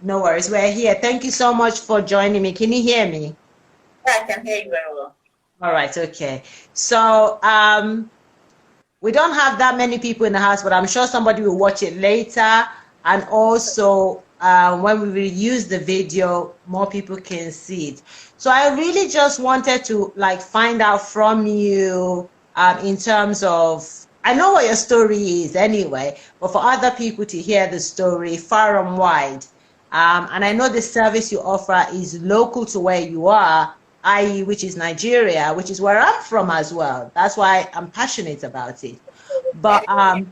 No worries. We're here. Thank you so much for joining me. Can you hear me? Yeah, I can hear you very well. All right. Okay. So we don't have that many people in the house, but I'm sure somebody will watch it later. And also, when we will use the video, more people can see it. So I really just wanted to like find out from you in terms of, I know what your story is anyway, but for other people to hear the story far and wide. And I know the service you offer is local to where you are, i.e., which is Nigeria, which is where I'm from as well. That's why I'm passionate about it. But I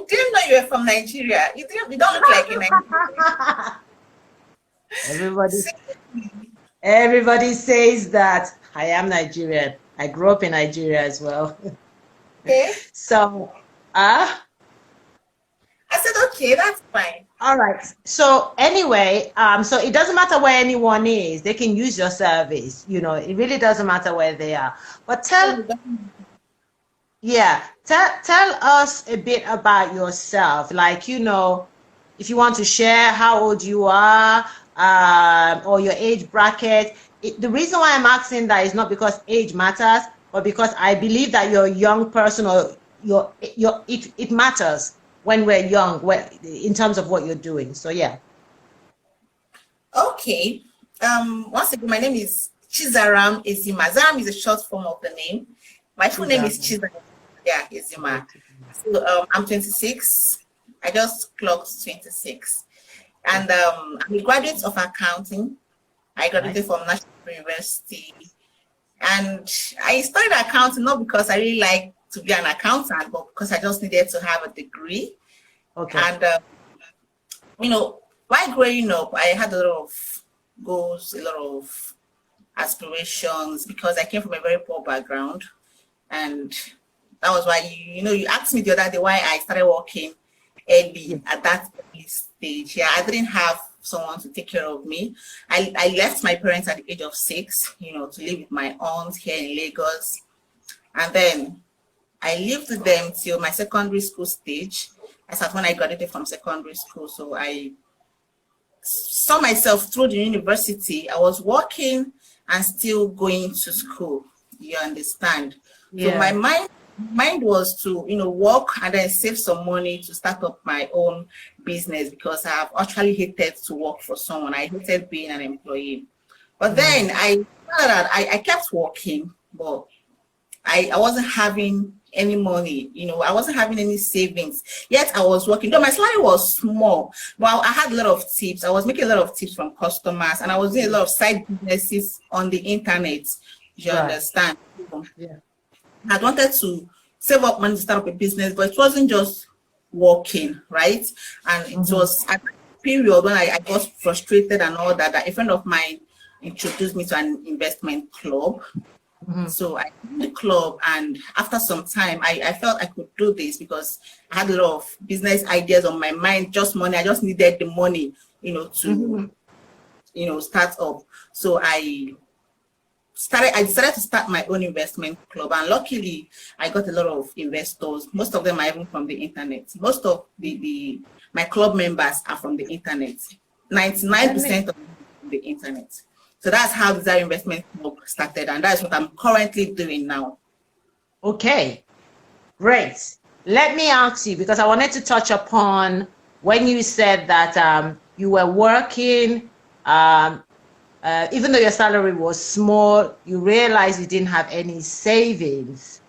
didn't know you were from Nigeria. You don't look like a Nigerian. Everybody says that I am Nigerian. I grew up in Nigeria as well. Okay. So, I said, okay, that's fine. All right. So anyway, so it doesn't matter where anyone is, they can use your service. You know, it really doesn't matter where they are. But tell us a bit about yourself. Like, you know, if you want to share how old you are, or your age bracket. The reason why I'm asking that is not because age matters, but because I believe that you're a young person, or it matters when we're young, in terms of what you're doing. So yeah. Okay. Once again, my name is Chizaram Ezima. Zaram is a short form of the name. My full name is Chizaram. Yeah, Ezima. So I'm 26. I just clocked 26. And I'm a graduate of accounting. I graduated from National University. And I studied accounting not because I really like to be an accountant, but because I just needed to have a degree. Okay. And, you know, while growing up, I had a lot of goals, a lot of aspirations, because I came from a very poor background. And that was why, you asked me the other day why I started working early at that early stage. Yeah, I didn't have someone to take care of me. I left my parents at the age of 6, to live with my aunt here in Lagos. And then I lived with them till my secondary school stage. That's when I graduated from secondary school. So I saw myself through the university. I was working and still going to school. You understand? Yeah. So my mind was to, work and then save some money to start up my own business, because I have actually hated to work for someone. I hated being an employee. But then I kept working, but I wasn't having any money, I wasn't having any savings. Yet I was working, though my salary was small, but I had a lot of tips. I was making a lot of tips from customers, and I was doing a lot of side businesses on the internet. You understand? Yeah. I wanted to save up money to start up a business, but it wasn't just working, right? And it was at a period when I got frustrated and all that a friend of mine introduced me to an investment club. So I did the club, and after some time, I felt I could do this because I had a lot of business ideas on my mind, just money. I just needed the money, to, start up. So I decided to start my own investment club, and luckily I got a lot of investors. Most of them are even from the internet. Most of my club members are from the internet. 99% of them from the internet. So that's how the Zari Investment Club started, and that's what I'm currently doing now. Okay, great. Let me ask you, because I wanted to touch upon when you said that you were working, even though your salary was small, you realized you didn't have any savings.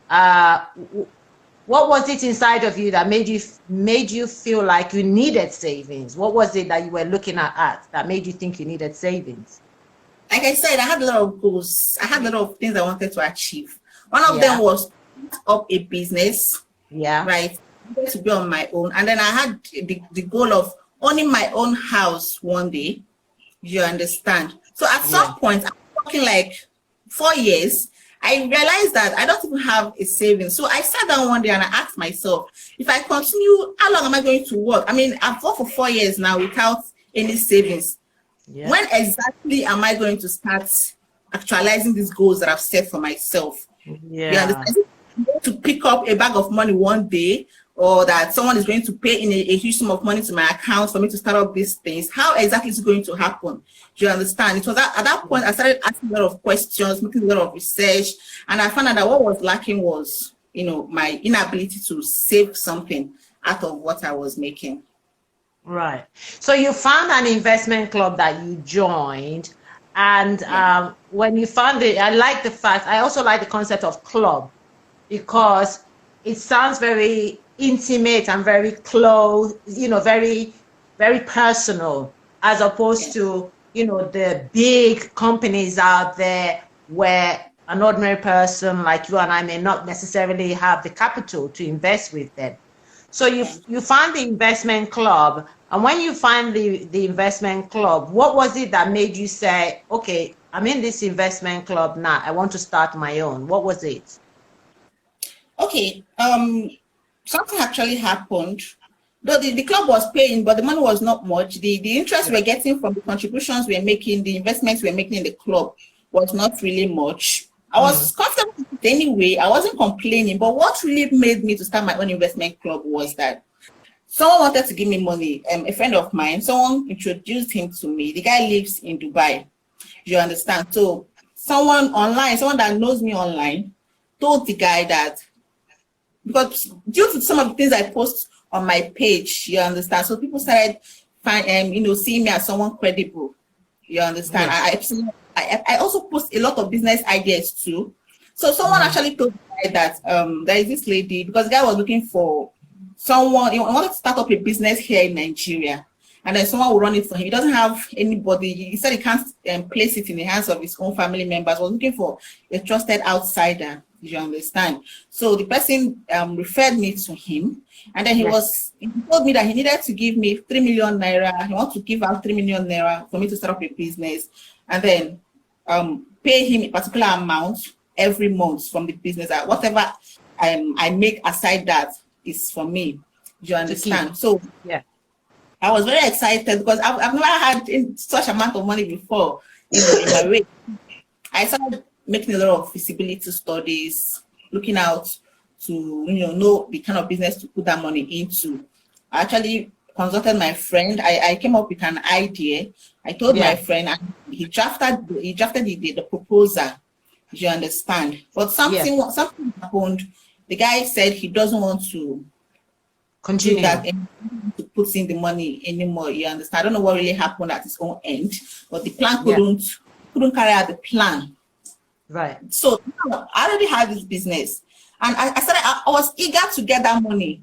What was it inside of you that made you feel like you needed savings? What was it that you were looking at that made you think you needed savings? Like I said, I had a lot of goals. I had a lot of things I wanted to achieve. One of them was to start up a business. Yeah. Right. I wanted to be on my own. And then I had the goal of owning my own house one day. You understand? So at some point, I'm working like 4 years. I realized that I don't even have a savings. So I sat down one day and I asked myself, if I continue, how long am I going to work? I mean, I've worked for 4 years now without any savings. Yeah. When exactly am I going to start actualizing these goals that I've set for myself? Yeah. You understand? I'm going to pick up a bag of money one day, or that someone is going to pay in a huge sum of money to my account for me to start up these things. How exactly is it going to happen? Do you understand? It was at that point I started asking a lot of questions, making a lot of research, and I found out that what was lacking was, my inability to save something out of what I was making. Right. So you found an investment club that you joined, and when you found it, I also like the concept of club, because it sounds very intimate and very close, very, very personal, as opposed to, the big companies out there where an ordinary person like you and I may not necessarily have the capital to invest with them. So you found the investment club, and when you find the investment club, what was it that made you say, okay, I'm in this investment club now, I want to start my own? What was it? Okay, something actually happened. Though the club was paying, but the money was not much. The interest we're getting from the contributions we're making, the investments we're making in the club was not really much. I was comfortable with it anyway. I wasn't complaining, but what really made me to start my own investment club was that someone wanted to give me money. A friend of mine, someone introduced him to me. The guy lives in Dubai. You understand? So someone that knows me online, told the guy that, because due to some of the things I post on my page, you understand, so people started seeing me as someone credible. You understand? Yes. I also post a lot of business ideas too. So someone actually told me that there is this lady, because the guy was looking for someone, he wanted to start up a business here in Nigeria, and then someone will run it for him. He doesn't have anybody. He said he can't place it in the hands of his own family members. He was looking for a trusted outsider. You understand? So the person referred me to him, and then he told me that he needed to give me 3 million naira. He wanted to give out 3 million naira for me to start up a business, and then pay him a particular amount every month from the business. Whatever I make aside that is for me. Do you understand? So yeah, I was very excited because I've never had such amount of money before in my way. I started making a lot of feasibility studies, looking out to know the kind of business to put that money into. I actually consulted my friend. I came up with an idea. I told my friend, and he drafted the proposal. Do you understand? But something happened. The guy said he doesn't want to continue that, to put in the money anymore. You understand? I don't know what really happened at his own end, but the plan couldn't carry out the plan. Right. So I already had this business, and I was eager to get that money.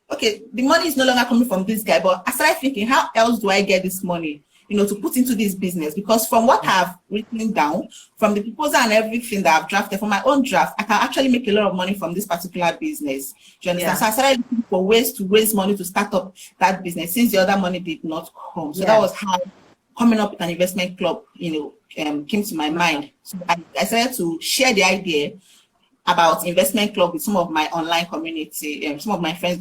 Okay, the money is no longer coming from this guy, but I started thinking, how else do I get this money, to put into this business? Because from what I've written down, from the proposal and everything that I've drafted, from my own draft, I can actually make a lot of money from this particular business. Do you understand? So I started looking for ways to raise money to start up that business, since the other money did not come. So that was how coming up with an investment club, came to my mind. So I started to share the idea about investment club with some of my online community, some of my friends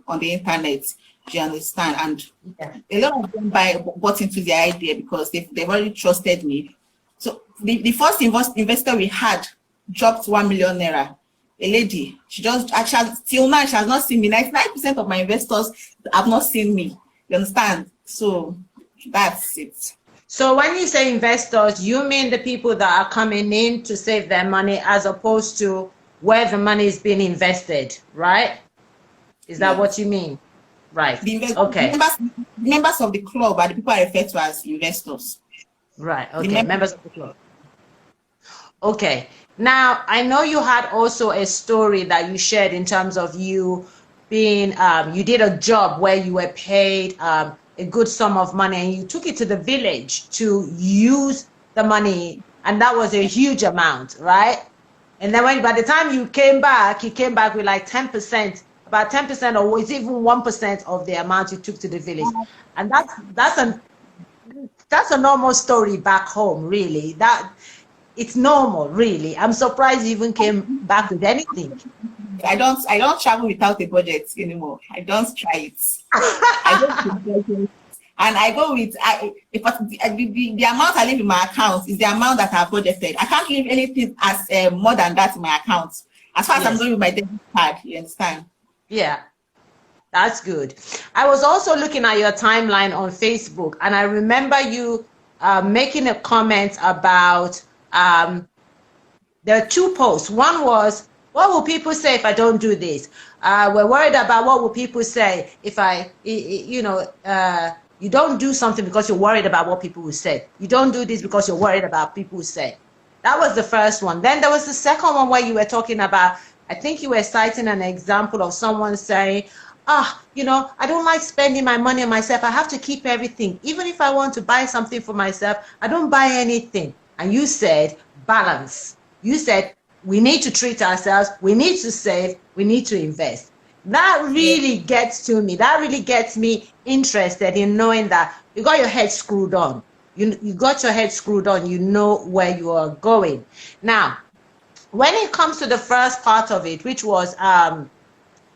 on the internet. Do you understand? And a lot of them bought into the idea because they've already trusted me. So the first investor we had dropped 1 million naira. A lady, till now she has not seen me. 99% of my investors have not seen me. You understand? So that's it. So when you say investors, you mean the people that are coming in to save their money, as opposed to where the money is being invested, right? Is that what you mean? Right. Okay. Members of the club are the people I refer to as investors. Right. Okay. Members of the club. Okay. Now, I know you had also a story that you shared in terms of you being, you did a job where you were paid a good sum of money, and you took it to the village to use the money, and that was a huge amount, right? And then by the time you came back with like 10%, about 10%, or was even 1% of the amount you took to the village. And that's a normal story back home, really. It's normal, really. I'm surprised you even came back with anything. I don't travel without a budget anymore. I don't try it. I don't, and I go with the amount I leave in my account is the amount that I've budgeted. I can't leave anything as more than that in my account. As far as I'm going with my debit card, you understand? Yeah. That's good. I was also looking at your timeline on Facebook, and I remember you making a comment about there are two posts. One was, what will people say if I don't do this? We're worried about what will people say if you don't do something because you're worried about what people will say. You don't do this because you're worried about people will say. That was the first one. Then there was the second one where you were talking about, I think you were citing an example of someone saying, I don't like spending my money on myself. I have to keep everything. Even if I want to buy something for myself, I don't buy anything. And you said balance. You said we need to treat ourselves, we need to save, we need to invest. That really gets to me. That really gets me interested in knowing that you got your head screwed on. You got your head screwed on. You know where you are going. Now, when it comes to the first part of it, which was,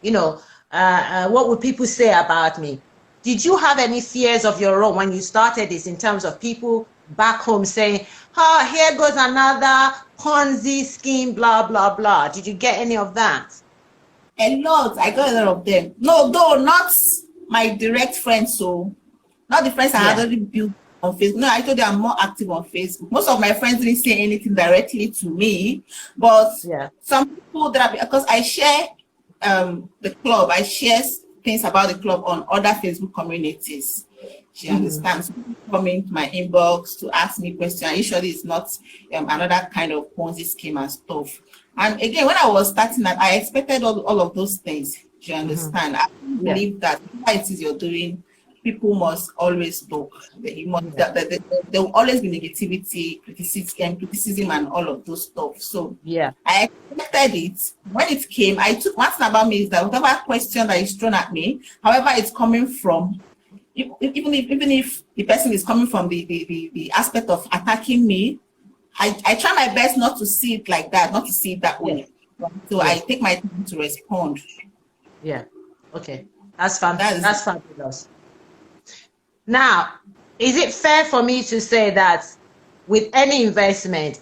what would people say about me? Did you have any fears of your own when you started this, in terms of people back home saying, here goes another Ponzi scheme, blah, blah, blah? Did you get any of that? A lot. I got a lot of them. No, though not my direct friends, so not the friends I had already built on Facebook. No, I told you I'm more active on Facebook. Most of my friends didn't say anything directly to me, but some people that because I share the club, I share things about the club on other Facebook communities. She understands. So people come into my inbox to ask me questions. Usually it's not another kind of Ponzi scheme and stuff. And again, when I was starting that, I expected all of those things. Do you understand? I believe that whatever it is you're doing, people must always talk. There will always be negativity, criticism, and all of those stuff. So I expected it. When it came, I took one thing about me is that whatever question that is thrown at me, however it's coming from, even if the person is coming from the aspect of attacking me, I try my best not to see it like that, not to see it that way. So I take my time to respond. Yeah. Okay. That's fabulous. That's fabulous. Now, is it fair for me to say that with any investment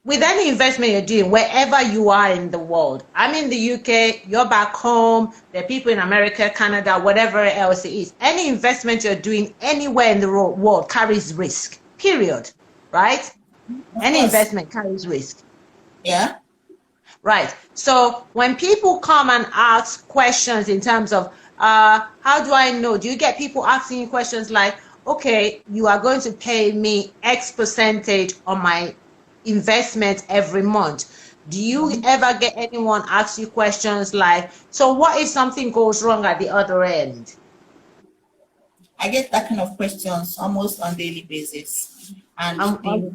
you're doing, wherever you are in the world, I'm in the UK, you're back home, there are people in America, Canada, whatever else it is, any investment you're doing anywhere in the world carries risk, period, right? Any investment carries risk. Yeah. Right. So when people come and ask questions in terms of, how do I know? Do you get people asking you questions like, okay, you are going to pay me X percentage on my investment every month? Do you ever get anyone ask you questions like, so what if something goes wrong at the other end? I get that kind of questions almost on a daily basis. And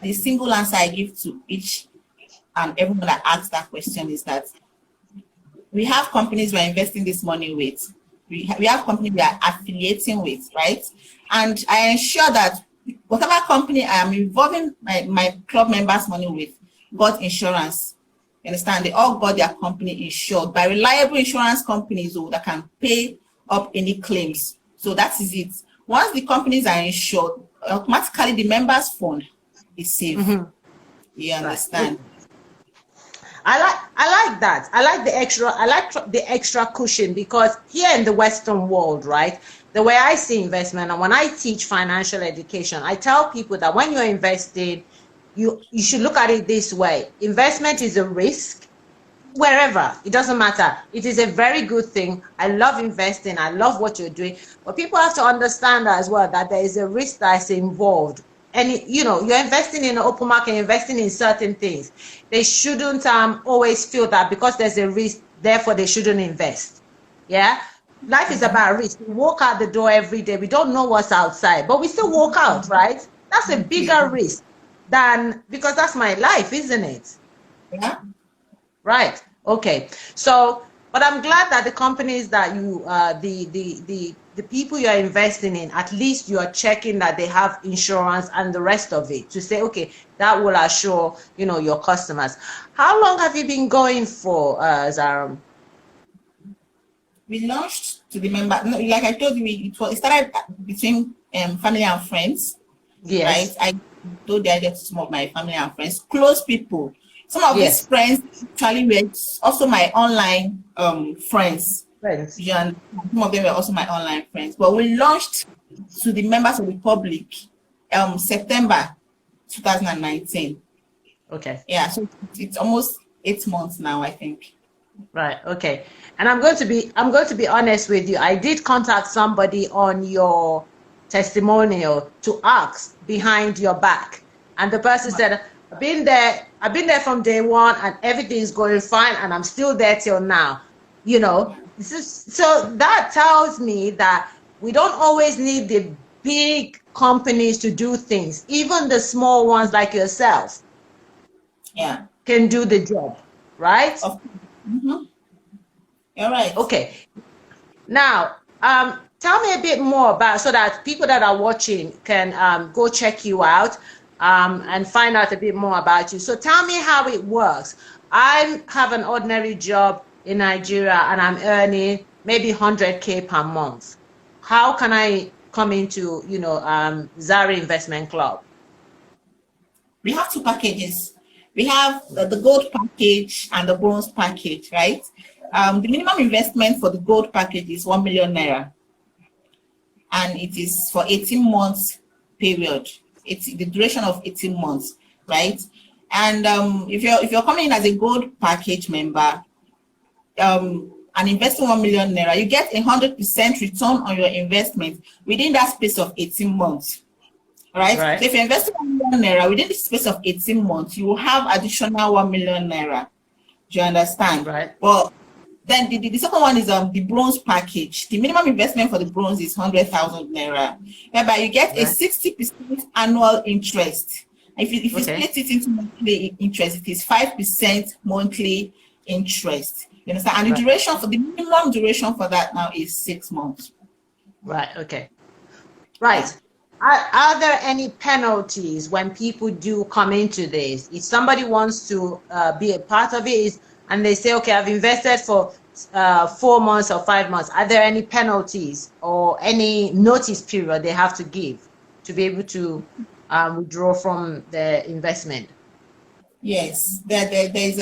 the single answer I give to each and everyone that asks that question is that we have companies we're investing this money with. We have companies we are affiliating with, right? And I ensure that whatever company I am involving my club members' money with got insurance. You understand? They all got their company insured by reliable insurance companies that can pay up any claims. So that is it. Once the companies are insured, automatically the members' fund is safe. You understand? Right. I like that. I like the extra cushion, because here in the Western world, right, the way I see investment, and when I teach financial education, I tell people that when you're investing, you should look at it this way. Investment is a risk wherever, it doesn't matter. It is a very good thing. I love investing. I love what you're doing, but people have to understand as well that there is a risk that's involved. And you're investing in an open market, investing in certain things. They shouldn't always feel that because there's a risk, therefore they shouldn't invest. Yeah, life is about risk. We walk out the door every day. We don't know what's outside, but we still walk out, right? That's a bigger risk than, because that's my life, isn't it? Yeah. Right. Okay. So, but I'm glad that the companies that you, the people you are investing in, at least you are checking that they have insurance and the rest of it to say, okay, that will assure, your customers. How long have you been going for, Zara? We launched to the member, like I told you, it started between family and friends. Yes. Right? I told the idea to some of my family and friends, close people. Some of these friends actually were also my online friends. And some of them were also my online friends. But we launched to the members of the public September 2019. Okay. Yeah, so it's almost 8 months now, I think. Right. Okay. And I'm going to be honest with you. I did contact somebody on your testimonial to ask behind your back, and the person said, I've been there from day one, and everything's going fine, and I'm still there till now. You know, so that tells me that we don't always need the big companies to do things. Even the small ones like yourself, can do the job, right? You're right. Okay. Now, tell me a bit more about, so that people that are watching can go check you out and find out a bit more about you. So tell me how it works. I have an ordinary job in Nigeria and I'm earning maybe 100K per month. How can I come into, Zari Investment Club? We have two packages. We have the gold package and the bronze package, right? The minimum investment for the gold package is 1 million naira, and it is for 18 months period. It's the duration of 18 months, right? And if you're coming in as a gold package member, and investing 1 million naira, you get 100% return on your investment within that space of 18 months. Right? So if you're investing 1 million naira within the space of 18 months, you will have additional 1 million naira. Do you understand? Right. Well, then the second one is the bronze package. The minimum investment for the bronze is 100,000 naira, whereby you get a 60% annual interest. If you split it into monthly interest, it is 5% monthly interest. You understand? And the duration for the minimum duration for that now is 6 months. Right. Okay. Right. Are there any penalties when people do come into this? If somebody wants to be a part of it and they say, okay, I've invested for 4 months or 5 months, are there any penalties or any notice period they have to give to be able to withdraw from the investment? Yes, there's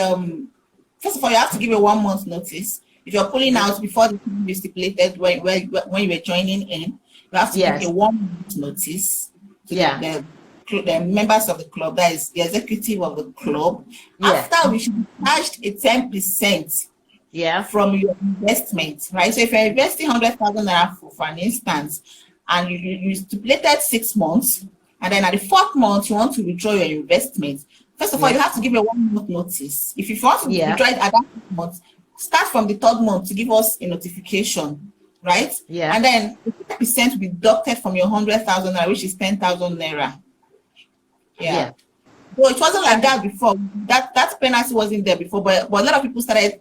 first of all, you have to give a 1 month notice. If you're pulling out before the time you stipulated when you were joining in, you have to give a 1 month notice to the members of the club, that is the executive of the club. After, we should be charged a 10% from your investment, right? So if you're investing 100,000 naira for an instance, and you stipulated 6 months, and then at the 4th month you want to withdraw your investment, first of all, you have to give a 1 month notice. If you want to withdraw it at that month, start from the 3rd month to give us a notification, right? And then 50% will be deducted from your 100,000 naira, which is 10,000 naira. So it wasn't like that before. That penalty wasn't there before, but a lot of people started,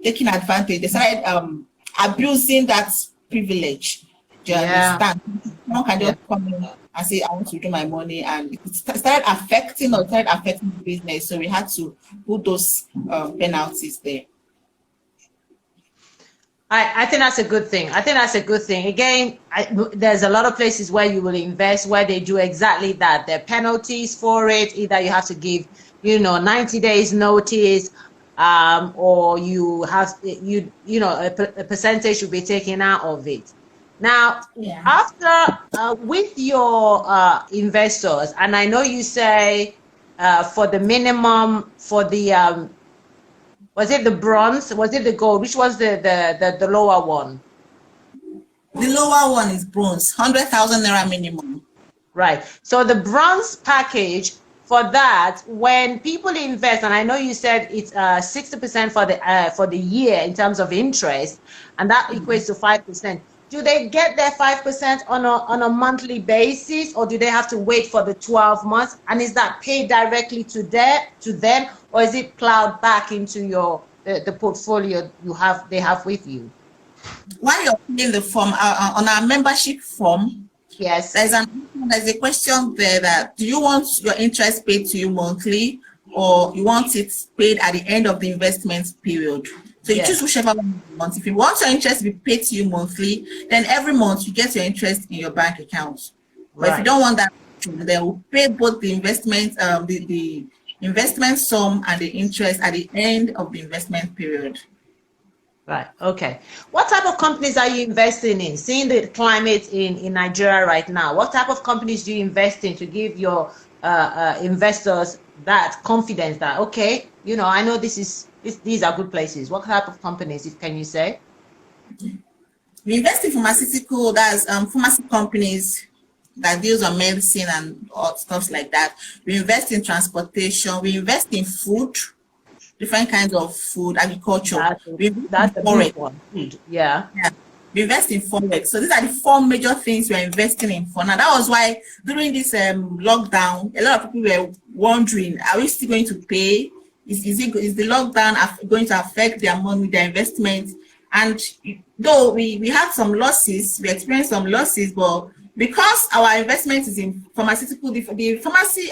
taking advantage. They started abusing that privilege. Do you understand? Someone can just come in and say, I want to withdraw my money, and it started affecting the business. So we had to put those penalties there. I think that's a good thing. Again, there's a lot of places where you will invest where they do exactly that. There are penalties for it. Either you have to give, 90 days notice, or you have, a percentage will be taken out of it. Now, after with your investors, and I know you say for the minimum, for the was it the bronze? Was it the gold? Which was the lower one? The lower one is bronze, 100,000 naira minimum. Right. So the bronze package, for that, when people invest, and I know you said it's 60% for the year in terms of interest, and that equates to 5%. Do they get their 5% on a monthly basis, or do they have to wait for the 12 months? And is that paid directly to them, or is it plowed back into the portfolio they have with you? While you're filling the form, on our membership form, yes, there's a question there that, do you want your interest paid to you monthly, or you want it paid at the end of the investment period? So you choose whichever one you want. If you want your interest to be paid to you monthly, then every month you get your interest in your bank account. But if you don't want that, then we'll pay both the investment, the investment sum and the interest at the end of the investment period. Right. Okay. What type of companies are you investing in? Seeing the climate in Nigeria right now, what type of companies do you invest in to give your investors that confidence that, okay, you know, I know these are good places? What type of companies, can you say? We invest in pharmaceutical, that's pharmacy companies that deals on medicine and all stuff like that. We invest in transportation. We invest in food, different kinds of food, agriculture. That's a big one. Food. Yeah. We invest in forex. So these are the 4 major things we are investing in for now. That was why during this lockdown, a lot of people were wondering, are we still going to pay? Is the lockdown going to affect their money, their investment? And though we had some losses, we experienced some losses, but because our investment is in pharmaceutical, the pharmacy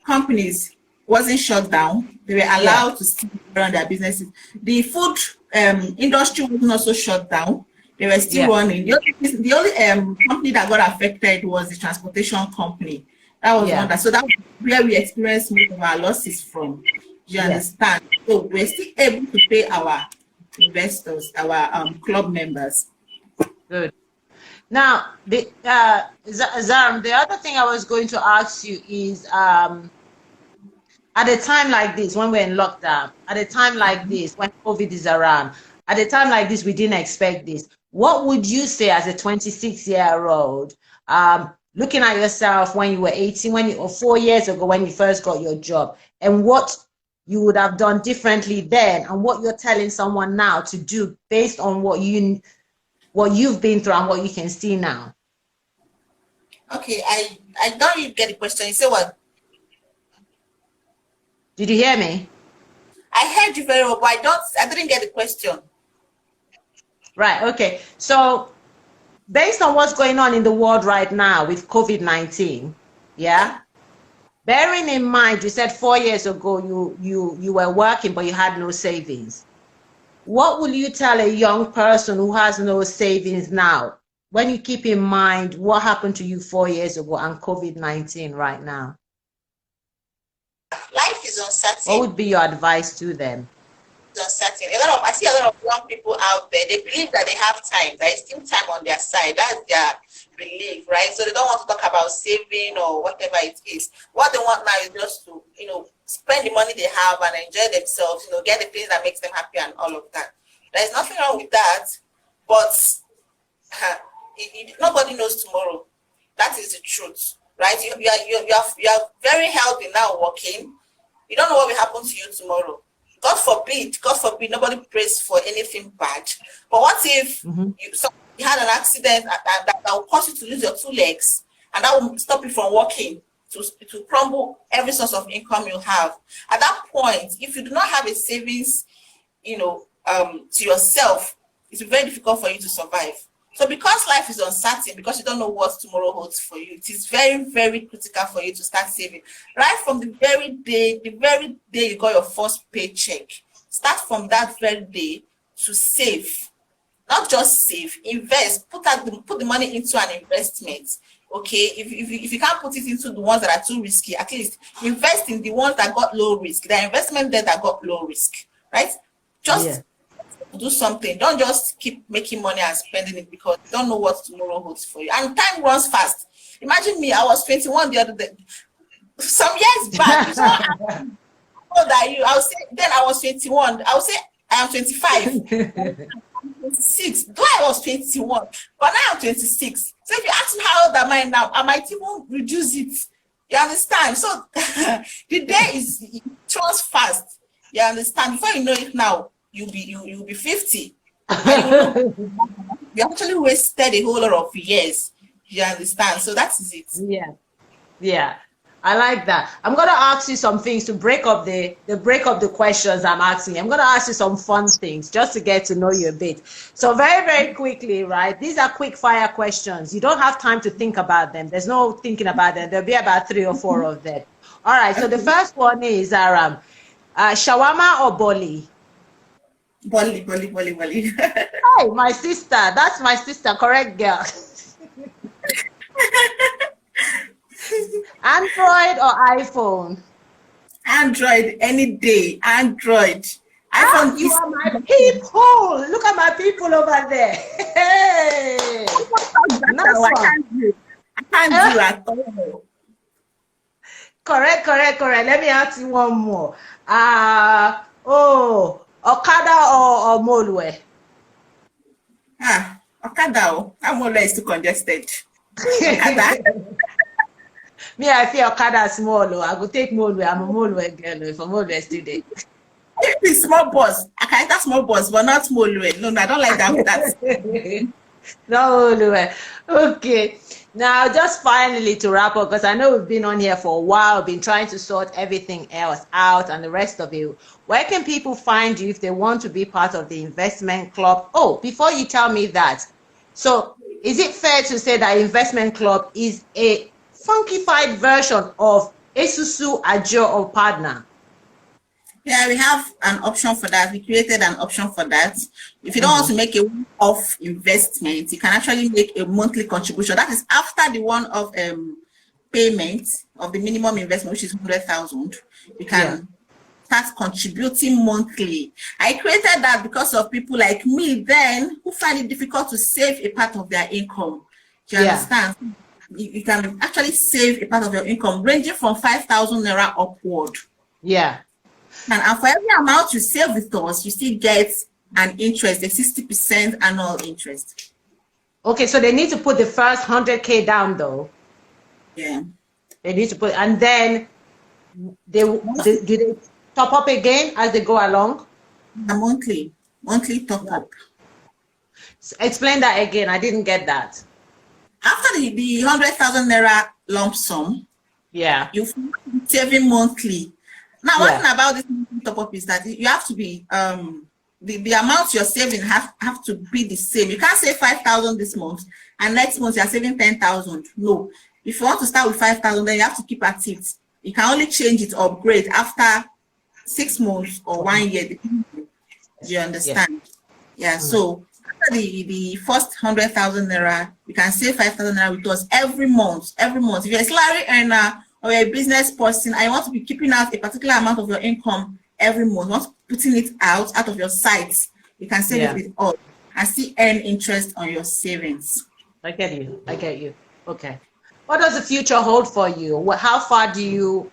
companies wasn't shut down. They were allowed to still run their businesses. The food industry wasn't also shut down. They were still running. The only company that got affected was the transportation company. That was one that, so that was where we experienced most of our losses from. Do you understand? So we're still able to pay our investors, our club members. Good. Now, Zaram, the other thing I was going to ask you is, at a time like this, when we're in lockdown, at a time like this, when COVID is around, at a time like this, we didn't expect this. What would you say as a 26-year-old, looking at yourself when you were 18, or 4 years ago when you first got your job, and what you would have done differently then, and what you're telling someone now to do based on what you've been through and what you can see now? Okay, I don't really get the question. You say what? Did you hear me? I heard you very well, but I didn't get the question. Right, okay. So based on what's going on in the world right now with COVID-19, bearing in mind, you said 4 years ago you were working, but you had no savings. What will you tell a young person who has no savings now, when you keep in mind what happened to you 4 years ago and COVID-19 right now? Life is uncertain. What would be your advice to them? It's uncertain. I see a lot of young people out there. They believe that they have time. There is still time on their side. That's their belief, right? So they don't want to talk about saving or whatever it is. What they want now is just to, spend the money they have and enjoy themselves. Get the things that makes them happy and all of that. There's nothing wrong with that, but nobody knows tomorrow. That is the truth. Right? You are very healthy now working. You don't know what will happen to you tomorrow. God forbid, nobody prays for anything bad. But what if you had an accident that will cause you to lose your 2 legs, and that will stop you from working, to crumble every source of income you have? At that point, if you do not have a savings, to yourself, it's very difficult for you to survive. So because life is uncertain, because you don't know what tomorrow holds for you, it is very, very critical for you to start saving. Right from the very day you got your first paycheck, start from that very day to save. Not just save, invest, put the money into an investment. Okay, if you can't put it into the ones that are too risky, at least invest in the ones that got low risk, the investment there that got low risk, right? Just do something. Don't just keep making money and spending it, because you don't know what tomorrow holds for you. And time runs fast. Imagine me, I was 21 the other day, some years back. So how old are you? I'll say then I was 21. I'll say I am 25. 26. Though I was 21, but now I'm 26. So if you ask me how old am I now, I might even reduce it. You understand? So the day is runs fast. You understand? Before you know it now, you'll be 50. You actually wasted a whole lot of years. You understand? So that is it. Yeah. I like that. I'm going to ask you some things to break up the questions I'm asking. I'm going to ask you some fun things just to get to know you a bit. So very, very quickly, right? These are quick fire questions. You don't have time to think about them. There's no thinking about them. There'll be about 3 or 4 of them. All right. So the first one is shawarma or boli? Boli. Hey, my sister. That's my sister. Correct, girl. Android or iPhone? Android any day. Android. iPhone You are my people. Look at my people over there. Hey. Nice one. I can't do at all. Correct. Let me ask you one more. Okada or Molue? Okada. Molue is too congested. Okada. Me, I feel Okada small. I go take Molue. I'm a Molue girl. If I'm Molue today. If it's small bus, I can enter small bus, but not Molue. No, I don't like that. No, Molue. Okay. Now, just finally to wrap up, because I know we've been on here for a while, been trying to sort everything else out and the rest of it. Where can people find you if they want to be part of the investment club? Oh, before you tell me that, so is it fair to say that investment club is a funkified version of Esusu, Ajo, or Partner? Yeah, we have an option for that. We created an option for that. If you don't want to make a one-off investment, you can actually make a monthly contribution. That is after the one-off payment of the minimum investment, which is 100,000. You can start contributing monthly. I created that because of people like me then who find it difficult to save a part of their income. Do you understand? You can actually save a part of your income ranging from 5,000 naira upward. Yeah. And for every amount you save with us, you still get an interest, a 60% annual interest. Okay, so they need to put the first 100K down though. Yeah. They need to put, and then do they top up again as they go along? Monthly top up. So explain that again. I didn't get that. After the 100,000 naira lump sum, yeah, you're saving monthly. Now, one thing about this top up is that you have to be the amount you're saving have to be the same. You can't save 5,000 this month and next month you're saving 10,000. No, if you want to start with 5,000, then you have to keep at it. You can only change it, upgrade after 6 months or 1 year. Do you understand? Yeah. So after the first 100,000 naira, you can save 5,000 naira with us every month. Every month, if you're a salary earner or a business person, I want to be keeping out a particular amount of your income every month, not putting it out of your sites. You can save it with all and still earn interest on your savings. I get you. Okay. What does the future hold for you? How far do you,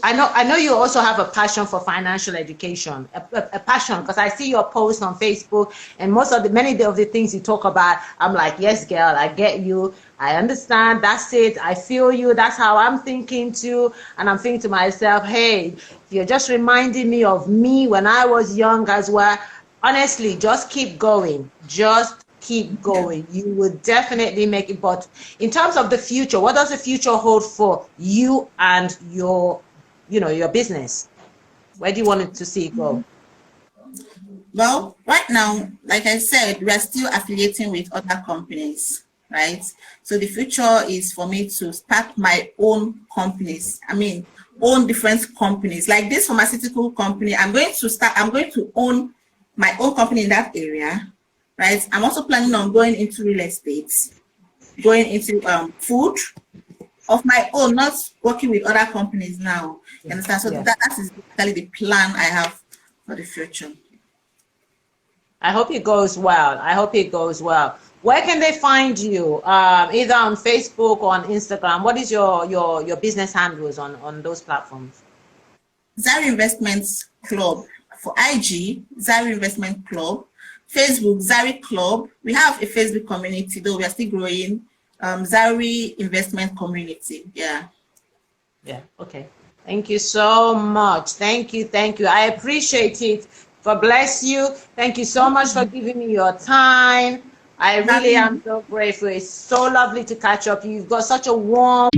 I know you also have a passion for financial education, a passion, because I see your posts on Facebook and many of the things you talk about, I'm like, yes, girl, I get you. I understand. That's it. I feel you. That's how I'm thinking too. And I'm thinking to myself, hey, you're just reminding me of me when I was young as well. Honestly, just keep going. Just keep going. You will definitely make it. But in terms of the future, what does the future hold for you and your business? Where do you want it to see it go? Well, right now, like I said, we are still affiliating with other companies, right? So the future is for me to start my own companies. I mean, own different companies. Like this pharmaceutical company, I'm going to own my own company in that area, right? I'm also planning on going into real estate, going into food of my own, not working with other companies now. You understand? So that is basically the plan I have for the future. I hope it goes well. Where can they find you? Either on Facebook or on Instagram. What is your business handles on those platforms? Zari Investment Club. For IG, Zari Investment Club. Facebook, Zari Club. We have a Facebook community, though we are still growing. Zari Investment Community. Yeah. Okay. Thank you so much. Thank you. I appreciate it. God bless you. Thank you so much for giving me your time. I really am so grateful. It's so lovely to catch up. You've got such a warm